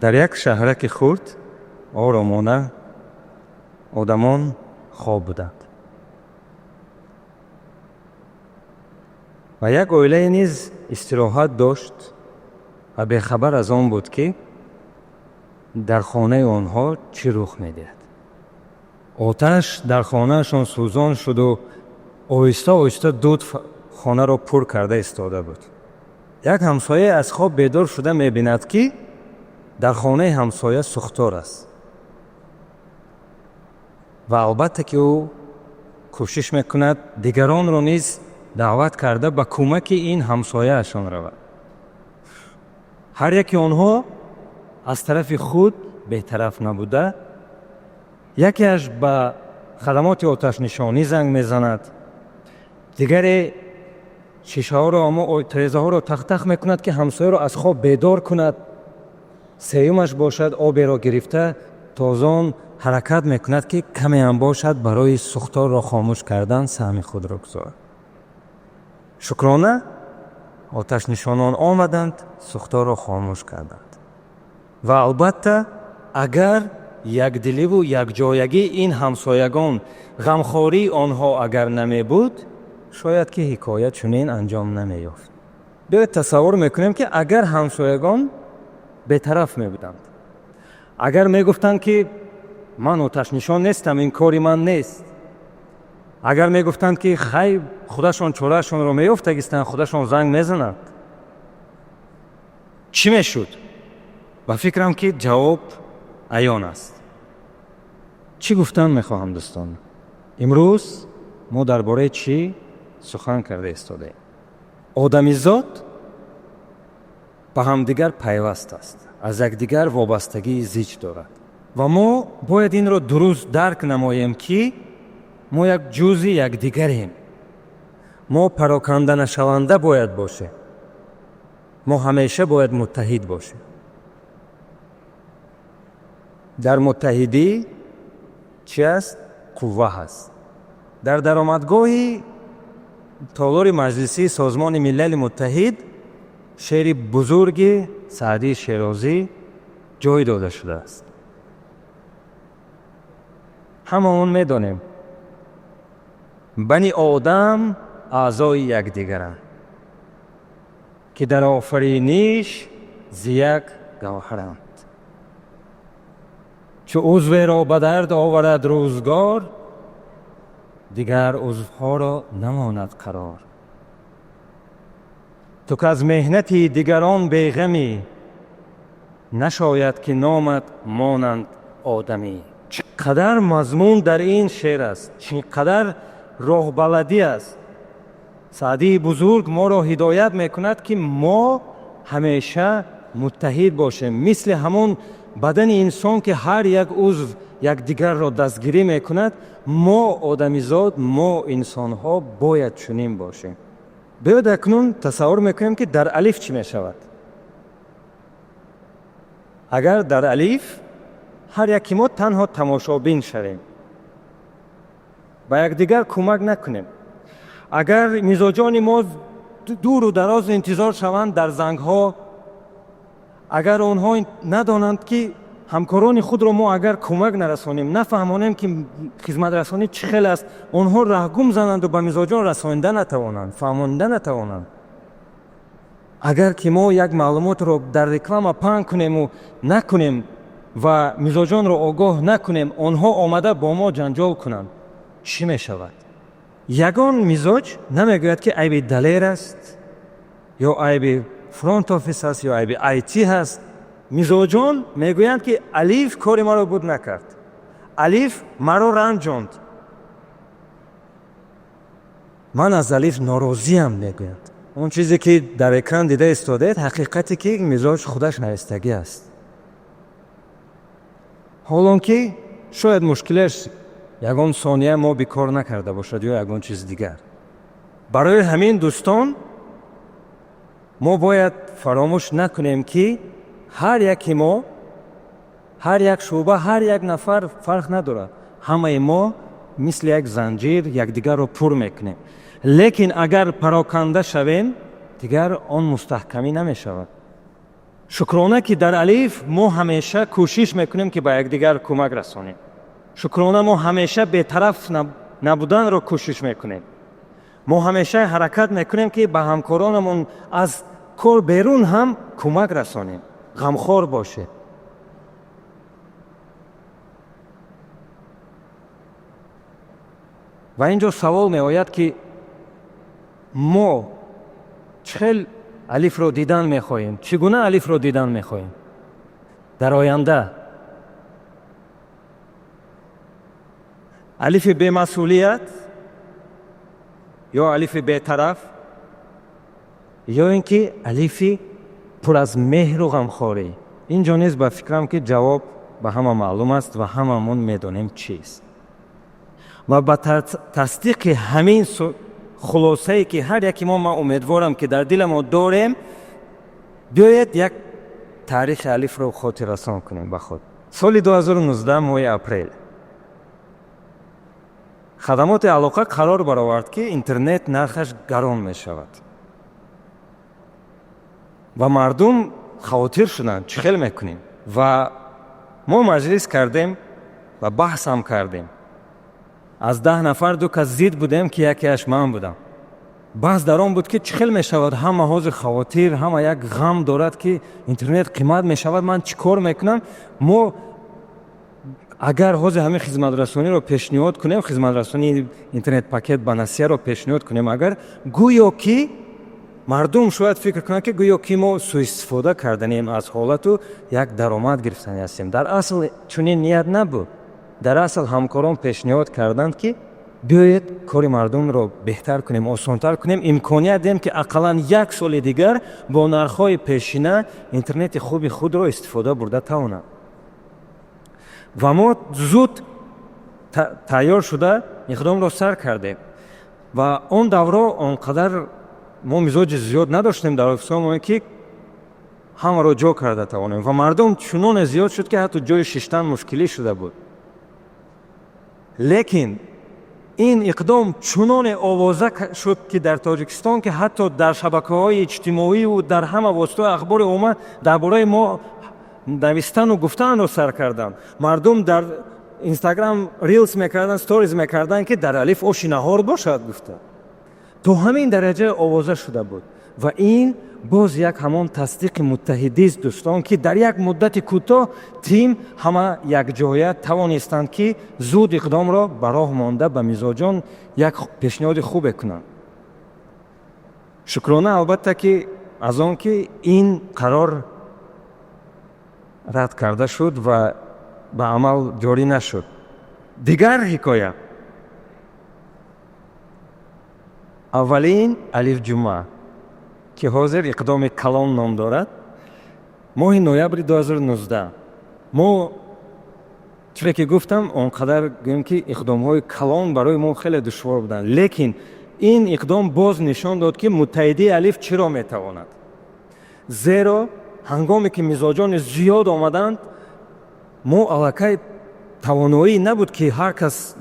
дар як шаҳраки хурд оромона одамон хоб буданд ва як оилае низ истироҳат дошт ва бехабар аз он буд ки дар хонаи онҳо чӣ рух медиҳад. оташ дар хонаашон сӯзон шуду оҳиста оҳиста дуд хонаро пур карда истода буд. як ҳамсоя аз хоб бедор шуда мебинад ки дар хонаи ҳамсоя сӯхтор аст ва албатта ки ӯ кӯшиш мекунад дигаронро низ даъват карда ба кӯмаки ин ҳамсояашон равад. ҳар яки онҳо аз тарафи худ бетараф набуда якеаш ба хадамоти оташнишонӣ занг мезанад, дигаре шишаҳоро тирезаҳоро тахтах мекунад ки ҳамсояро аз хоб бедор кунад, сеюмаш бошад оберо гирифта тозон ҳаракат мекунад ки камеам бошад барои сӯхторро хомӯш кардан саҳми худро гузорад. шукрона оташнишонон омаданд, сӯхторро хомӯш карданд. ва албатта агар якдиливу якҷоягии ин ҳамсоягон ғамхории онҳо агар намебуд, шояд ки ҳикоя чунин анҷом намеёфт. биёед тасаввур мекунем ки агар ҳамсоягон бетараф мебуданд, агар мегуфтанд ки ман оташнишон нестам, ин кори ман нест, агар мегуфтанд ки хай худашон чораашонро меёфтагистанд, худашон занг мезананд, чӣ мешуд? ба фикрам ки ҷавоб аён аст. чӣ гуфтан мехоҳам дӯстон? имрӯз мо дар бораи чӣ сухан карда истодаем? одамизод ба ҳамдигар пайваст аст, аз якдигар вобастагии зич дорад ва мо бояд инро дуруст дарк намоем ки мо як ҷузъи якдигарем. мо пароканданашаванда бояд бошем. мо ҳамеша бояд муттаҳид бошем. дар муттаҳидӣ чӣ аст? қувва ҳаст. дар даромадгоҳи толори маҷлисии созмони милали муттаҳид шеъри бузурги Саъдии Шерозӣ ҷой дода шудааст. ҳамаон медонем бани одам аъзои якдигаранд ки дар офариниш зи як гавҳаранд. чу узверо ба дард оварад рӯзгор, дигар узвҳоро намонад қарор. ту ки аз меҳнати дигарон беғамӣ, нашояд ки номат монанд одамӣ. чӣ қадар мазмун дар ин шеър аст, чӣ қадар роҳбаладӣ аст. Саъдии бузург моро ҳидоят мекунад ки мо ҳамеша муттаҳид бошем, мисли ҳамон бадани инсон ки ҳар як узв якдигарро дастгирӣ мекунад. мо одамизод, мо инсонҳо бояд чунин бошем. биёед акнун тасаввур мекунем ки дар алиф чӣ мешавад. агар дар алиф ҳар яки мо танҳо тамошобин шавем, ба якдигар кӯмак накунем, агар мизоҷони мо дуру дароз интизор шаванд дар зангҳо, агар онҳо надонанд ки ҳамкорони худро мо агар кӯмак нарасонем, нафаҳмонем ки хизматрасонӣ чӣ хел аст, онҳо раҳгум зананду ба мизоҷон расонида натавонанд, фаҳмонида натавонанд. агар ки мо як маълумотро дар реклама паҳн кунему накунем ва мизоҷонро огоҳ накунем, онҳо омада бо мо ҷанҷол кунанд, чӣ мешавад? ягон мизоҷ намегӯяд ки айби далер аст ё айби фронт офис аст ё айби IT ҳаст. мизоҷон мегӯянд ки алиф кори маро буд накард, алиф маро ранҷонд, ман аз алиф норозиам мегӯянд. он чизе ки дар экран дида истодаед ҳақиқате ки мизоҷ худаш наистагӣ аст. ҳолон ки шояд мушкилаш ягон сония мо бикор накарда бошад ё ягон чиз дигар. барои ҳамин дӯстон мо бояд фаромӯш накунем ки ҳар яки мо, ҳар як шуъба, ҳар як нафар фарқ надорад. ҳамаи мо мисли як занҷир якдигарро пур мекунем. лекин агар пароканда шавем, дигар он мустаҳкамӣ намешавад. شکرانه که در الف ما همیشه کوشش میکنیم که به یکدیگر کمک رسانیم. شکرانه ما همیشه بی‌طرف نبودن رو کوشش میکنیم. ما همیشه حرکت میکنیم که به همکارانمون از کار بیرون هم کمک رسانیم، غمخوار باشه. و اینجا سوال می آید که ما چه الف رو دیدن می خواهیم؟ چگونه الف رو دیدن می خواهیم در آینده؟ الف بی مسئولیت یا الف بی طرف یا اینکه الف پر از مهر و غمخواری؟ اینجا نیز به فکرم که جواب به همه معلوم است و هممون میدونیم چیست. و با تصدیق همین خلاصه‌ای که هر یکی ما امیدوارم که در دل ما داریم، بیاید یک تاریخ الف رو خاطررسان کنیم به خود. سال 2019 ماه اپریل خدمات علاقه قرار برآورد که اینترنت نرخش گران می شود و مردم خاطر شدند چه خیلی میکنیم و ما مجلس کردیم و بحث هم کردیم. از 10 نفر 2 کس زید بودیم که یکیش من بودم. بحث در آن بود که چه خیلی می شود، همه حاضر خاطر، همه یک غم دارد که اینترنت قیمت می شود، من چی کار میکنم؟ ما اگر حاضر همین خدمت رسانی رو پیشنهاد کنیم، خدمت رسانی اینترنت پاکت با نصیحه رو پیشنهاد کنیم، اگر گویا که مردم شاید فکر کنند که گویا که ما سوء استفاده کردنیم از حالت و یک درآمد گرفتنی هستیم. در اصل چنین نیت نبود. در اصل همکاران پیشنهاد کردند که بیایید کار مردم رو بهتر کنیم، آسان‌تر کنیم، امکانیت دهیم که اقلاً 1 سال دیگر با نرخ‌های پیشینه اینترنت خوبی خود رو استفاده برده توانند. و ما زود تیار شده اقدام را سر کردیم و اون دوره آنقدر ما مزاج زیاد نداشتیم در افسامون که همه را جا کرده توانیم و مردم چنان زیاد شد که حتی جای ششتن مشکلی شده بود. لیکن این اقدام چنان آوازه شد که در تاجیکستان که حتی در شبکه‌های اجتماعی و در همه واسطه اخبار اومد درباره ما نوشتن و گفتن رو سر کردن. مردم در اینستاگرام ریلز میکردن، ستوریز میکردن که در الف آش نهار باشد گفته. تو همین درجه آوازه شده بود و این باز یک همان تصدیق متحدی است دوستان که در یک مدت کوتاه تیم همه یک جایت توانستند که زود اقدام را به راه مانده به میزاجان یک پیشنهاد خوب کنند. شکرانه البته که از آن که این قرار رد کرده شد و به عمل جاری نشد. دیگر حکایت. اولین الف جمعه که حاضر اقدام کلان نام دارد، ماه نوامبر 2019 ما چرا که گفتم آنقدر گویم که اقدام های کلان برای ما خیلی دشوار بودند، لیکن این اقدام باز نشان داد که متحدی الف چرا میتواند. زیرا هنگامی که مزاجان زیاد آمدند ما علاقه توانایی نبود که هر کس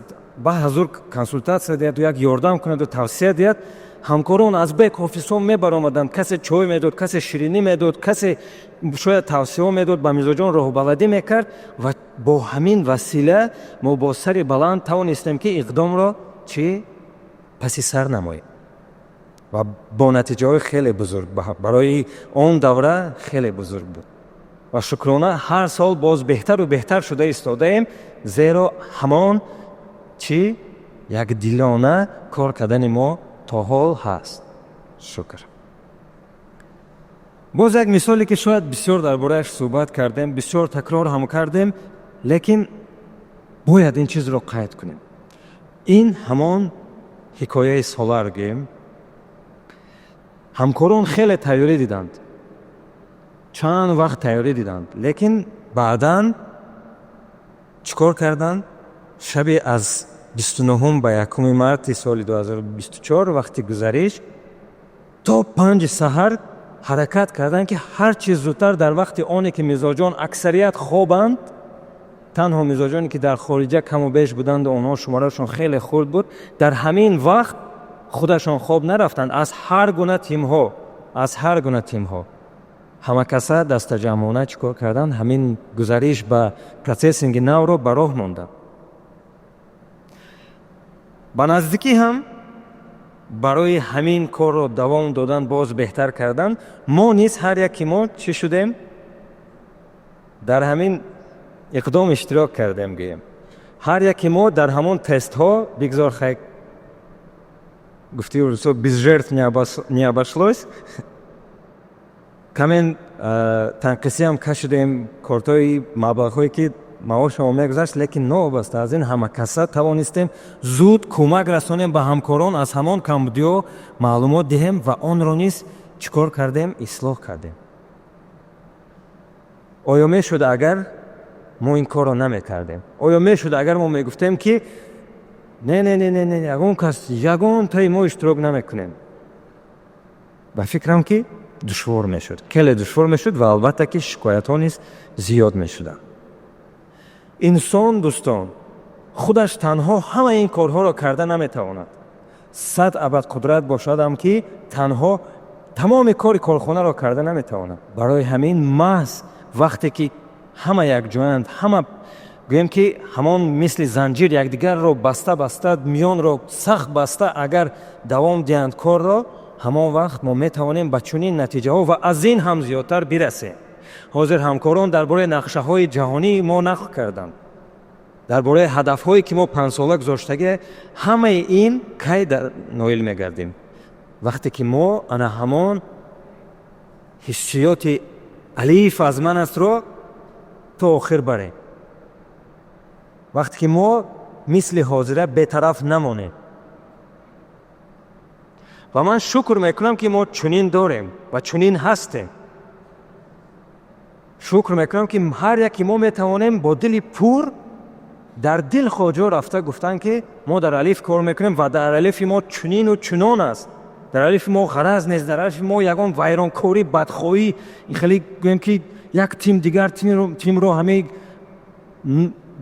با حضور کنسولتاسیا دهد و یک یاردم کند و توصیه دهد. همکاران از بیک آفیس‌ها می‌برآمدند، کسی چای میداد، کسی شیرینی میداد، کسی شاید توصیه میداد، با میزاجان راهبردی میکرد و با همین وسیله ما با سر بلند توانستیم که اقدام را چی پس سر نماییم و با نتیجه خیلی بزرگ برای اون دوره خیلی بزرگ بود و شکرانه هر سال باز بهتر و بهتر شده ایستادیم، زیرا همان چی یک دیلانه کار کردن ما تا حال هست. شکر. باز یک مثالی که شاید بسیار درباره‌اش صحبت کردیم، بسیار تکرار هم کردیم، لیکن باید این چیز رو قید کنیم. این همان حکایه سولار گیم. همکاران خیلی تیاری دیدند، چند وقت تیاری دیدند، لیکن بعداً چیکار کردند؟ شب از 29 به 1 مارس سال 2024 وقتی گذشت تا 5 سحر حرکت کردند که هر چیز زودتر در وقت آنی که میزاجان اکثریت خوابند، تنها میزاجانی که در خارجه کم و بیش بودند و آنها شمارهشون خیلی خرد بود، در همین وقت خودشان خواب نرفتند. از هر گونه تیم ها ҳамакаса дастаҷамъона чӣ кор карданд? Ҳамин гузариш ба процессинги навро ба роҳ монданд. ба наздикӣ ҳам барои ҳамин корро давом додан, боз беҳтар кардан, мо низ ҳар яки мо чӣ шудем? дар ҳамин иқдом иштирок кардем гӯем. ҳар яки мо дар ҳамон тестҳо бигзор хай гуфти русо без жертв не обошлось. Камен танқисиам кашидем кортҳои маблағҳое ки маошамо мегузашт, лекин новобаста аз ин ҳамакаса тавонистем зуд кӯмак расонем ба ҳамкорон, аз ҳамон камбудиҳо маълумот диҳем ва онро низ чӣ кор кардем? ислоҳ кардем. оё мешуд агар мо ин корро намекардем? оё мешуд агар мо мегуфтем ки не ягон кас ягонтаи мо иштирок намекунем? ба фикрам ки душвор мешуд, хеле душвор мешуд ва албатта ки шикоятҳо низ зиёд мешуданд. инсон дӯстон худаш танҳо ҳамаи ин корҳоро карда наметавонад. 100 абадқудрат бошадам ки танҳо тамоми кори корхонаро карда наметавонад. барои ҳамин маҳз вақте ки ҳама якҷоянд, ҳама гӯем ки ҳамон мисли занҷир якдигарро баста миёнро сахт баста агар давом диҳанд корро, ҳамон вақт мо метавонем ба чунин натиҷаҳо ва аз ин ҳам зиёдтар бирасем. ҳозир ҳамкорон дар бораи нақшаҳои ҷаҳонии мо нақл карданд. дар бораи ҳадафҳое ки мо 5 сола гузоштаге, ҳамаи ин кай ноил мегардем? вақте ки мо ана ҳамон ҳиссиёти алиф аз ман астро то охир барем. вақте ки мо мисли ҳозира бетараф намонем. ва ман шукр мекунам ки мо чунин дорем ва чунин ҳастем. шукр мекунам ки ҳар яки мо метавонем бо дили пур дар дил хоҷо рафта гуфтан ки мо дар алиф кор мекунем ва дар алифи мо чунину чунон аст. дар алифи мо ғараз нест, дар алифи мо ягон вайронкорӣ, бадхоҳӣ, хеле гӯем ки як тим дигар тимро ҳамаи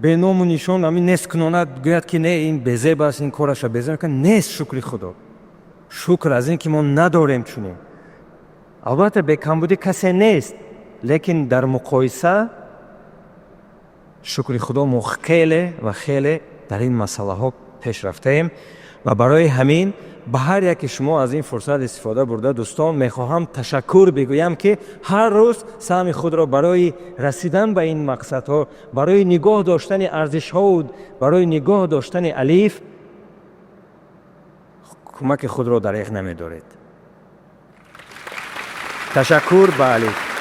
беному нишон ҳамин нест кунонад, гӯяд ки не ин безеб аст, ин кораша безеб мекунад. нест, шукри худо. шукр аз ин ки мо надорем чунин. албатта бекамбудӣ касе нест, лекин дар муқоиса шукри худо мо хеле ва хеле дар ин масъалаҳо пеш рафтаем. ва барои ҳамин ба ҳар яки шумо аз ин фурсат истифода бурда, дӯстон, мехоҳам ташаккур бигӯям ки ҳар рӯз саҳми худро барои расидан ба ин мақсадҳо, барои нигоҳ доштани арзишҳо, барои нигоҳ доштани алиф кӯмаки худро дариғ намедоред. ташаккур ба алиф.